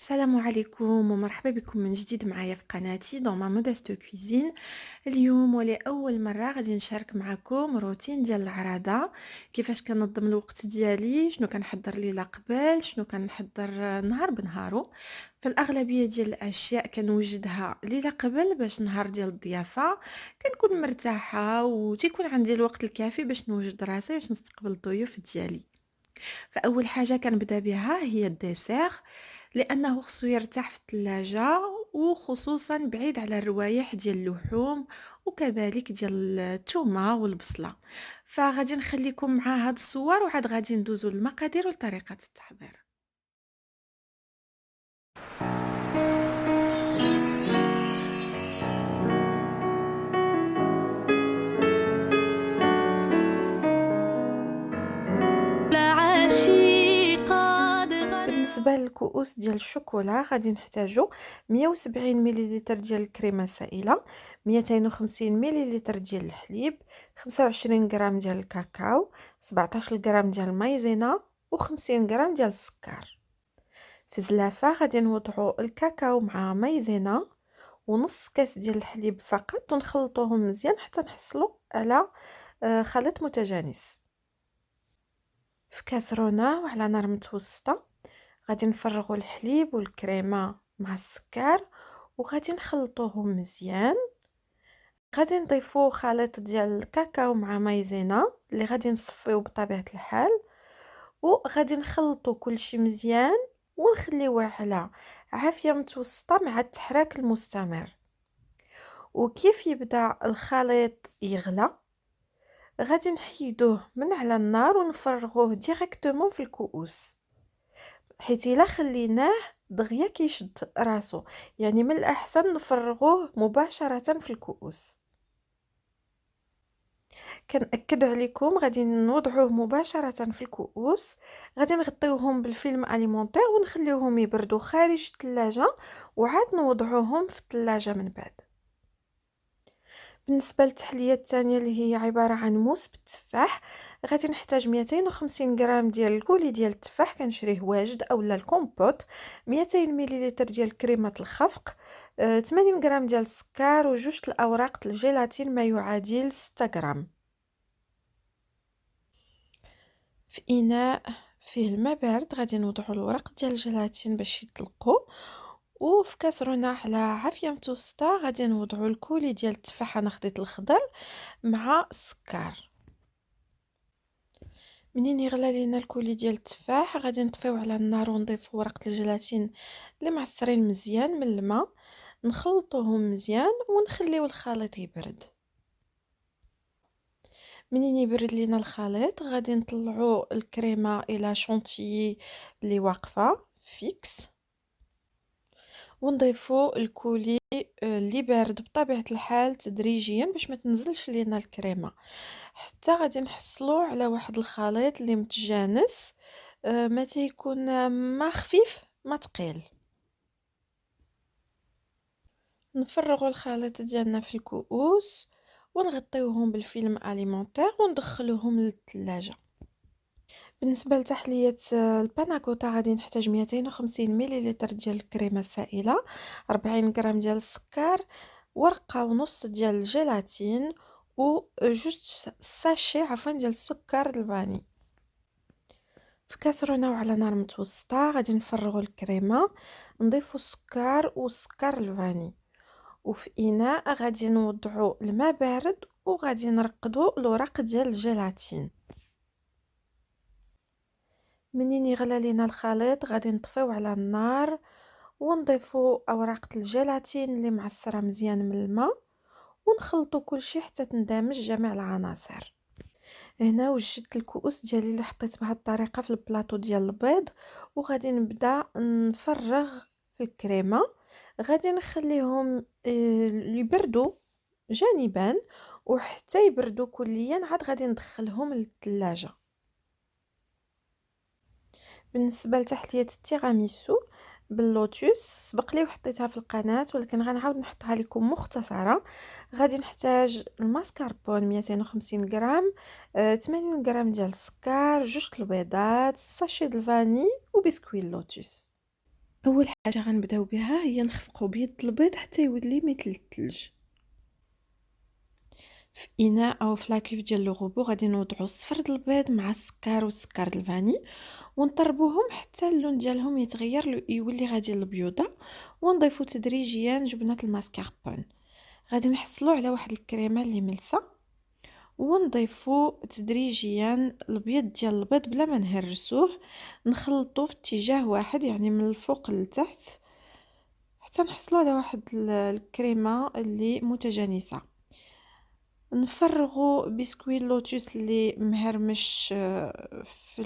السلام عليكم ومرحبا بكم من جديد معايا في قناتي دوما مودست كويزين. اليوم ولأول مرة غادي نشارك معكم روتين ديال العراضة، كيفاش كنظم الوقت ديالي، شنو كنحضر ليلة قبل، شنو كنحضر نهار بنهارو. فالأغلبية ديال الأشياء كنوجدها ليلة قبل باش نهار ديال الضيافة كنكون مرتاحة وتيكون عندي الوقت الكافي باش نوجد راسي باش نستقبل الضيوف ديالي. فأول حاجة كنبدا بها هي الديسير، لأنه خصو يرتاح في الثلاجة وخصوصا بعيد على الروايح ديال اللحوم وكذلك ديال الثومة والبصلة. فغادي نخليكم مع هاد الصور وعاد غادي ندوزو للمقادير وطريقة التحضير. بالنسبة للكؤوس ديال الشوكولا غادي نحتاجو 170 مليلتر ديال الكريمة السائلة، 250 مليلتر ديال الحليب، 25 غرام ديال الكاكاو، 17 غرام ديال المايزينا و50 غرام ديال السكر. في زلافة غادي نوضعو الكاكاو مع مايزينا ونص كاس ديال الحليب فقط ونخلطوهم مزيان حتى نحصلو على خليط متجانس. في كاسرونة وعلى نار متوسطة غادي نفرغوا الحليب والكريمه مع السكر وغادي نخلطوهم مزيان. غادي نضيفوا خليط ديال الكاكاو مع مايزينا اللي غادي نصفيو بطبيعه الحال، وغادي نخلطوا كلشي مزيان ونخليوه على عافيه متوسطه مع التحراك المستمر. وكيف يبدا الخليط يغلى غادي نحيدوه من على النار ونفرغوه ديريكتومون في الكؤوس، حيت الا خليناه دغيا كيشد راسو، يعني من الاحسن نفرغوه مباشره في الكؤوس. كنأكد عليكم غادي نوضعوه مباشره في الكؤوس، غادي نغطيوهم بالفيلم اليمونتير ونخليوهم يبردوا خارج الثلاجه وعاد نوضعوهم في الثلاجه من بعد. بالنسبه للتحليه الثانيه اللي هي عباره عن موس بالتفاح، غادي نحتاج 250 غرام ديال الكولي ديال التفاح كنشريه واجد اولا الكومبوت، 200 مليلتر ديال كريمه الخفق، 80 غرام ديال السكر وجوج الاوراق ديال الجيلاتين ما يعادل 6 غرام. في اناء فيه الماء بارد غادي نوضعوا الورق ديال الجيلاتين باش يطلقوا، وفي كاسرونه على عافيه متوسطه غادي نوضعوا الكولي ديال التفاح، انا خديت الخضر مع السكر. منين يغلى لينا الكولي ديال التفاح غادي نطفيو على النار ونضيفو ورقة الجيلاتين اللي معصرين مزيان من الماء، نخلطوهم مزيان ونخليو الخليط يبرد. منين يبرد لينا الخليط غادي نطلعو الكريمه الى شونتيي اللي واقفه فيكس ونضيفو الكولي اللي بارد بطبيعة الحال تدريجيا باش ما تنزلش لينا الكريمه، حتى غادي نحصلو على واحد الخليط اللي متجانس، ما تيكون ما خفيف ما ثقيل. نفرغوا الخليط ديالنا في الكؤوس ونغطيوهم بالفيلم اليمونتير وندخلوهم للثلاجه. بالنسبه لتحليه الباناكوتا غادي نحتاج 250 مليلتر ديال الكريمه السائله، 40 غرام ديال السكر، ورقه ونص ديال الجيلاتين وجوج ساشي ديال السكر الفاني. في كاسرونه وعلى نار متوسطه غادي نفرغوا الكريمه، نضيفوا السكر والسكر الفاني، وفي اناء غادي نوضعوا الماء بارد وغادي نرقدوا الوراق ديال الجيلاتين. منين يغلى لينا الخليط غادي نطفيو على النار ونضيفوا اوراق الجيلاتين اللي معصره مزيان من الماء ونخلطوا كلشي حتى تندمج جميع العناصر. هنا وجدت الكؤوس ديالي اللي حطيت بهذه الطريقه في البلاطو ديال البيض، وغادي نبدا نفرغ في الكريمه، غادي نخليهم يبردوا جانبا وحتى يبردوا كليا عاد غادي ندخلهم للثلاجه. بالنسبه لتحليه التيراميسو باللوتوس سبق لي وحطيتها في القناه، ولكن غنعاود نحطها لكم مختصره. غادي نحتاج الماسكربون 250 غرام، 80 غرام ديال السكر، جوج البيضات، ساشي د الفاني وبسكويت اللوتوس. اول حاجه غنبداو بها هي نخفقوا بيض البيض حتى يولي مثل الثلج. في اناء او في لاكيف ديال لو غوبو غادي نوضعوا الصفر د البيض مع السكر والسكر د الفاني، ونطربوهم حتى اللون ديالهم يتغير يولي غادي البيوضه، ونضيفوا تدريجيا جبنه الماسكاربون. غادي نحصلوا على واحد الكريمه اللي ملسه، ونضيفوا تدريجيا البيض ديال البيض بلا ما نهرسوه، نخلطوه في اتجاه واحد يعني من الفوق لتحت حتى نحصلوا على واحد الكريمه اللي متجانسه. نفرغوا بسكوي اللوتوس اللي مهرمش في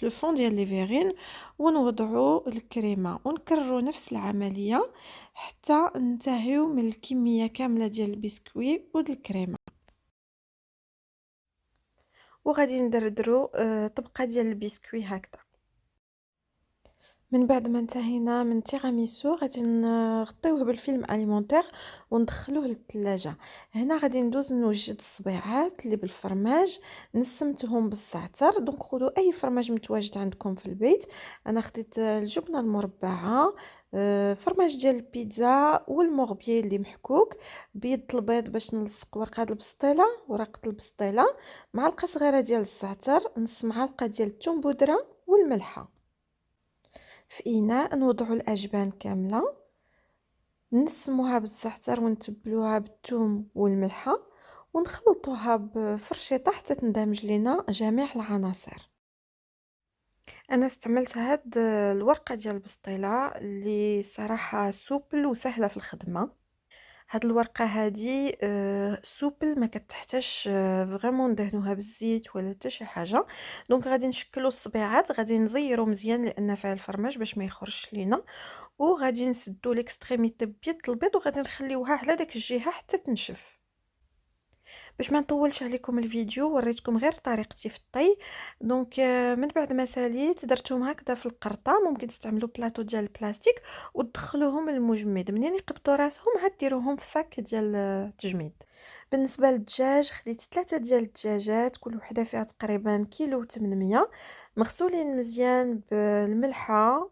الفون ديال لي فيغين، ونوضعوا الكريمه ونكرروا نفس العمليه حتى ننتهيو من الكميه كامله ديال البسكوي ود الكريمه. وغادي ندردروا طبقه ديال البسكوي هكذا. من بعد ما انتهينا من تيراميسو غادي نغطيوه بالفيلم اليمونتير وندخلوه للثلاجه. هنا غادي ندوز نوجد الصبيعات اللي بالفرماج نسمتهم بالزعتر. دونك خذوا اي فرماج متواجد عندكم في البيت. انا خديت الجبنه المربعه، فرماج ديال البيتزا والمغبيي اللي محكوك، بيض البيض باش نلصق ورقه البسطيله ورقه البسطيله، معلقه صغيره ديال الزعتر، نص معلقه ديال الثوم بودره والملحه. في إناء نوضعوا الأجبان كاملة، نسموها بالزعتر ونتبلوها بالثوم والملحة، ونخلطوها بفرشيطة حتى تندمج لنا جميع العناصر. انا استعملت هاد الورقه ديال البسطيله اللي صراحه سوبل وسهله في الخدمه. هاد الورقه هادي سوبل، ما كتحتاجش فريمون ندهنوها بالزيت ولا حتى شي حاجه. دونك غادي نشكلوا الصبيعات، غادي نزيروا مزيان لان فيها الفرماج باش ما يخرجش لينا، وغادي نسدوا ليكستريميتي بيض البيض وغادي نخليوها على داك الجهه حتى تنشف. باش ما نطولش عليكم الفيديو وريتكم غير طريقتي في الطي. دونك من بعد ما ساليت درتهم هكذا في القرطه. ممكن تستعملوا بلاطو ديال البلاستيك وتدخلوهم للمجمد، منين يقبطوا راسهم عاد ديروهم في صاك ديال التجميد. بالنسبه للدجاج خديت 3 ديال الدجاجات، كل وحده فيها تقريبا كيلو 800، مغسولين مزيان بالملحه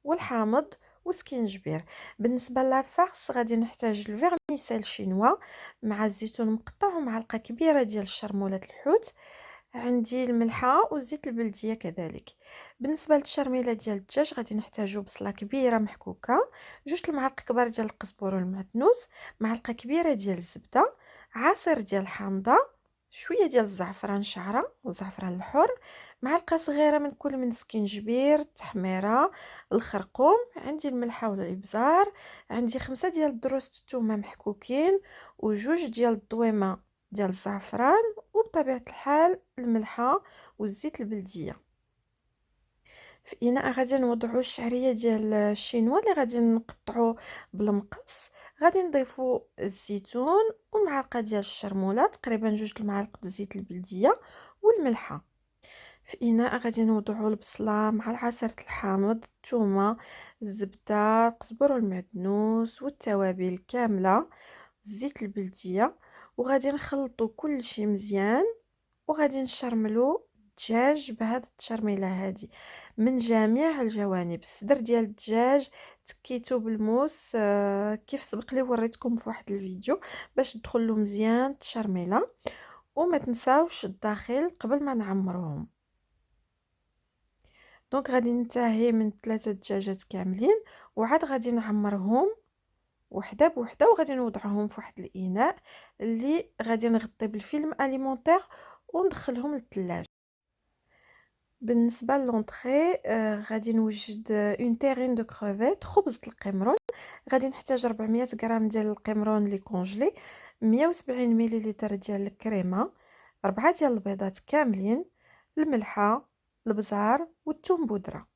والحامض وسكينجبير. بالنسبه لافارس غادي نحتاج الفيرميسيل شينوا مع الزيتون مقطع ومعلقه كبيره ديال الشرموله الحوت، عندي الملحه والزيت البلديه كذلك. بالنسبه للتشرميله ديال الدجاج غادي نحتاجو بصله كبيره محكوكه، جوج المعالق كبار ديال القزبور والمعدنوس، معلقه كبيره ديال الزبده، عصير ديال الحامضه، شويه ديال الزعفران شعره وزعفران الحر، معلقه صغيره من كل من سكينجبير، التحميره، الخرقوم، عندي الملحه والابزار، عندي 5 ديال الدروس الثومه محكوكين، وجوج ديال الضويمه ديال الزعفران، وبطبيعه الحال الملحه والزيت البلديه. في اناء غادي نوضعوا الشعريه ديال الشينوا اللي غادي نقطعوا بالمقص. غادي نضيفوا الزيتون ومعلقه ديال الشرموله، تقريبا جوج المعالق الزيت البلديه والملحه. في اناء غادي نوضعوا البصله مع العصير الحامض، الثومه، الزبده، القزبر والمعدنوس والتوابل كامله، الزيت البلديه، وغادي نخلطوا كل شيء مزيان. وغادي نشرملو الدجاج بهاد التشرميله هادي من جميع الجوانب. الصدر ديال الدجاج تكيتو بالموس كيف سبق لي وريتكم في واحد الفيديو باش تدخل له مزيان التشرميله. وما تنساوش الداخل قبل ما نعمروهم. دونك غادي ننتهي من 3 دجاجات كاملين، وعاد غادي نعمرهم وحده بوحده، وغادي نوضعهم في واحد الاناء اللي غادي نغطي بالفيلم اليمونتير وندخلهم للثلاجه. بالنسبه للونطري غادي نوجد اون تيرين دو كروفيت، خبز القمرون. غادي نحتاج 400 غرام ديال القمرون لي كونجلي، 170 مليلتر ديال الكريمه، 4 ديال البيضات كاملين، الملحه، البزار والثوم بودره.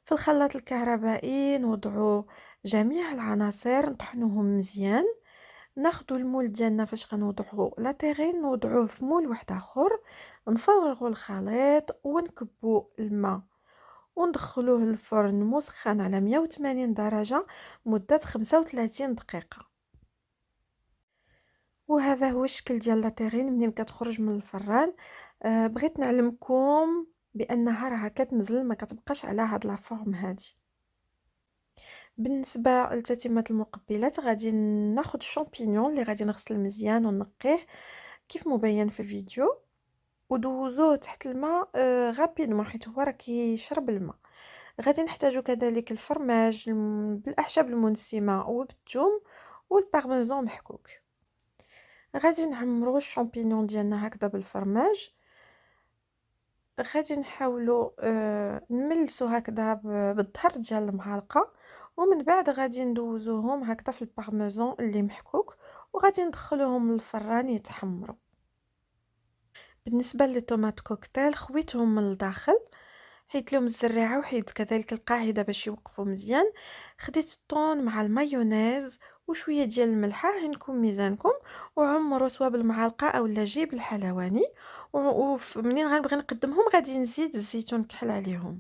في الخلاط الكهربائي نوضعوا جميع العناصر نطحنوهم مزيان. ناخدو المول ديالنا فاش غنوضعوا لا تيرين نوضعوه في مول واحد اخر، نفرغوا الخليط ونكبوا الماء وندخلوه للفرن مسخن على 180 درجة مدة 35 دقيقة. وهذا هو الشكل ديال لا تيرين منين كتخرج من الفران. بغيت نعلمكم بانها راها كتنزل، ما كتبقاش على هاد لا فورم هادي. بالنسبة لتتمة المقبلات غادي ناخد الشامبينيون اللي غادي نغسل مزيان ونقيه كيف مبين في الفيديو، ودوزوه تحت الماء غابيدمون حيت هو راه كيشرب الماء. غادي نحتاجو كذلك الفرماج بالاعشاب المنسمه وبالثوم والبارميزان محكوك. غادي نعمرو الشامبينيون ديالنا هكذا بالفرماج، غادي نحاولوا نملسو هكذا بالظهر ديال المعلقه، ومن بعد غادي ندوزوهم هكذا في البارميزان اللي محكوك، وغادي ندخلوهم للفران يتحمروا. بالنسبه للطوماط كوكتيل خويتهم من الداخل، حيت لهم الزريعه وحيد كذلك القاعده باش يوقفوا مزيان. خديت الطون مع المايونيز وشويه ديال الملحه عينكم ميزانكم، وعمروا سوا بالمعلقه اولا جيب الحلواني، ومنين غنبغي نقدمهم غادي نزيد الزيتون كحل عليهم.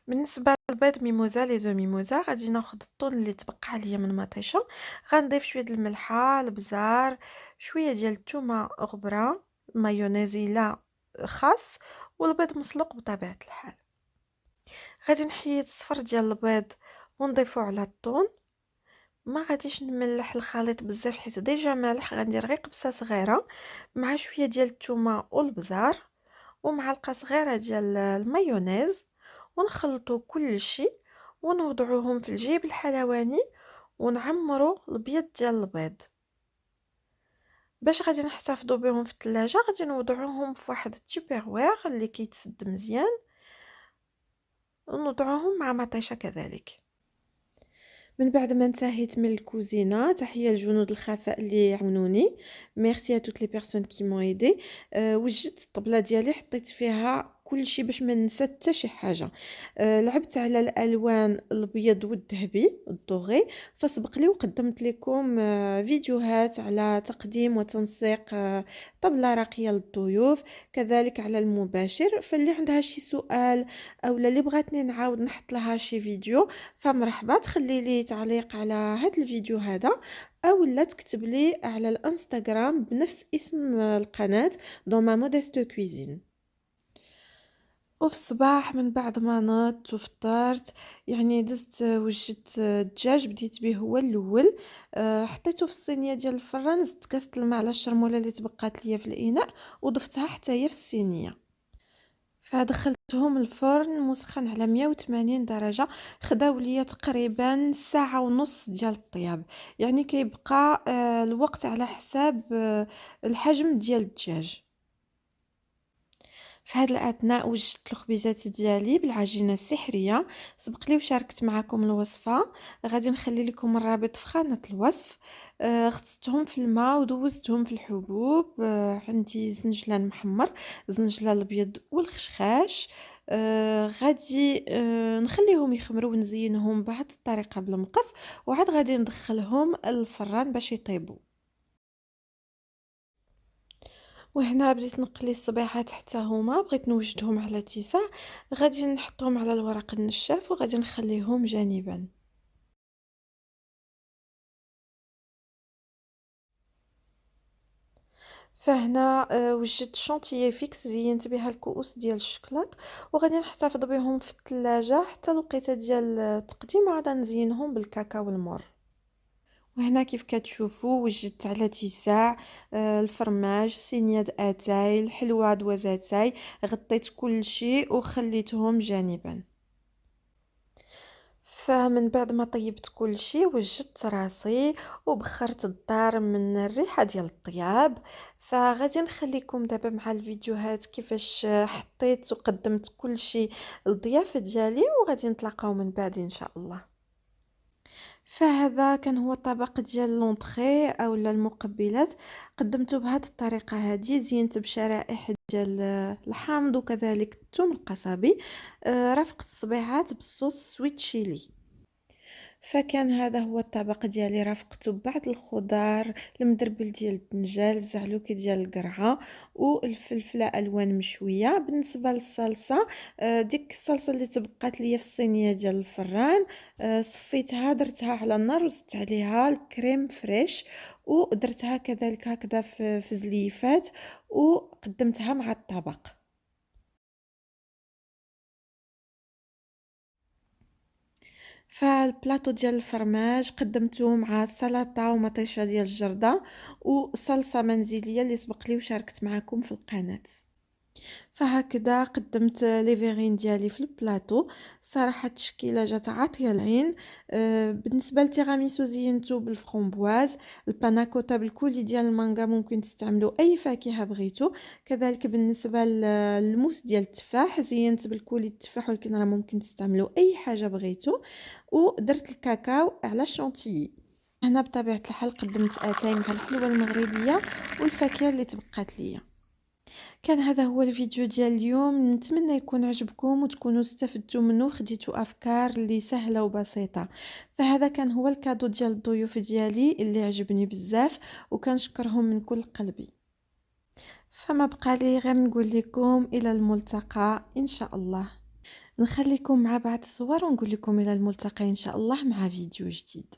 بالنسبه للبيض ميموزا لي زو ميموزا، غادي ناخذ الطون اللي تبقى عليا من مطيشه، غنضيف شويه د الملحه، البزار، شويه ديال الثومه غبره، مايونيز الا خاص، والبيض مسلوق بطبيعه الحال. غادي نحيد الصفر ديال البيض ونضيفو على الطون. ما غاديش نملح الخليط بزاف حيت ديجا مالح، غندير غير قبصه صغيره مع شويه ديال الثومه والبزار ومعلقه صغيره ديال المايونيز، ونخلطو كلشي ونوضعوهم في الجيب الحلواني، ونعمرو البيض ديال البيض. باش غادي نحتفظوا بهم في الثلاجه غادي نوضعوهم في واحد التوبيروير اللي كيتسد مزيان، ونوضعوهم مع مطيشه كذلك. من بعد ما انتهيت من الكوزينه، تحيه لجنود الخفاء اللي عاونوني، ميرسي ا توت لي بيرسون كي مون ايدي. وجدت الطبله ديالي حطيت فيها كلشي باش ما ننسى حتى شي حاجه. لعبت على الالوان الابيض والذهبي الدوغي، فسبق لي وقدمت لكم فيديوهات على تقديم وتنسيق طبله راقيه للضيوف، كذلك على المباشر. فاللي عندها شي سؤال او اللي بغاتني نعاود نحط لها شي فيديو فمرحبا، تخلي لي تعليق على هذا الفيديو هذا، او لا تكتب لي على الانستغرام بنفس اسم القناة دون ما موديستو كويزين. وفي الصباح من بعد ما نضت وفطرت، يعني دزت وجدت الدجاج بديت به هو الاول. حطيته في الصينيه ديال الفران، زدت كاس الماء على الشرموله اللي تبقات ليا في الاناء وضفتها حتى هي في الصينيه. فدخلتهم الفرن مسخن على 180 درجة، خداو ليا تقريبا ساعة ونص ديال الطياب، يعني كيبقى الوقت على حساب الحجم ديال الدجاج. في هذا الاثناء وجدت الخبيزات ديالي بالعجينه السحريه، سبق لي وشاركت معكم الوصفه، غادي نخلي لكم الرابط في خانه الوصف. غسلتهم في الماء ودوزتهم في الحبوب. عندي زنجلان محمر، زنجلان الابيض والخشخاش. غادي نخليهم يخمروا ونزينهم بهذه الطريقه بالمقص، وعاد غادي ندخلهم الفران باش يطيبوا. وهنا بديت نقلي الصبيحات حتى هما بغيت نوجدهم على اتساع، غادي نحطهم على الورق النشاف وغادي نخليهم جانبا. فهنا وجدت شونتيي فيكس زينت بها الكؤوس ديال الشكلاط، وغادي نحتفظ بهم في الثلاجه حتى الوقيته ديال التقديم، وعاد نزينهم بالكاكاو المر. وهنا كيف كتشوفوا وجدت على اتساع الفرماج، صينيه اتاي، الحلوى دوازاتاي، غطيت كل شيء وخليتهم جانبا. فمن بعد ما طيبت كل شيء وجدت راسي وبخرت الدار من الريحه ديال الطياب. فغادي نخليكم دابا مع الفيديوهات كيفاش حطيت وقدمت كل شيء للضيافه ديالي، وغادي نتلاقاو من بعد ان شاء الله. فهذا كان هو الطبق ديال لونطري اولا المقبلات، قدمته بهذه الطريقه هذه، زينت بشرائح ديال الحامض وكذلك الثوم القصبي، رافقت الصبيعات بالصوص سويت شيلي. فكان هذا هو الطبق ديالي، رافقته ببعض الخضار، المدربل ديال الدنجال، الزعلوكي ديال القرعه، والفلفله الوان مشويه. بالنسبه للصلصه، ديك الصلصه اللي تبقات ليا في الصينيه ديال الفران، صفيتها درتها على النار وزدت عليها الكريم فريش، ودرتها كذلك هكذا في زليفات وقدمتها مع الطبق. فالبلاطو ديال الفرماج قدمته مع السلطة ومطيشة ديال الجردة وصلصة منزلية اللي سبق لي وشاركت معكم في القناة. فهكذا قدمت لي فيغين ديالي في البلاطو. صراحة التشكيلة جات عاطية العين. بالنسبة للتيراميسو زينته بالفرomboise. الباناكوتا بالكولي ديال المانغا ممكن تستعملوا اي فاكهة بغيتو. كذلك بالنسبة للموس ديال التفاح زينت بالكولي التفاح، ولكن راه ممكن تستعملوا اي حاجة بغيتو. ودرت الكاكاو على شونتيي. هنا بطبيعة الحال قدمت اتاي مع الحلوى المغربية والفاكهة اللي تبقات ليا. كان هذا هو الفيديو ديال اليوم، نتمنى يكون عجبكم وتكونوا استفدتوا منه وخديتوا افكار اللي سهله وبسيطه. فهذا كان هو الكادو ديال الضيوف ديالي اللي عجبني بزاف، وكنشكرهم من كل قلبي. فما بقى لي غير نقول لكم الى الملتقى ان شاء الله. نخليكم مع بعض الصور ونقول لكم الى الملتقى ان شاء الله مع فيديو جديد.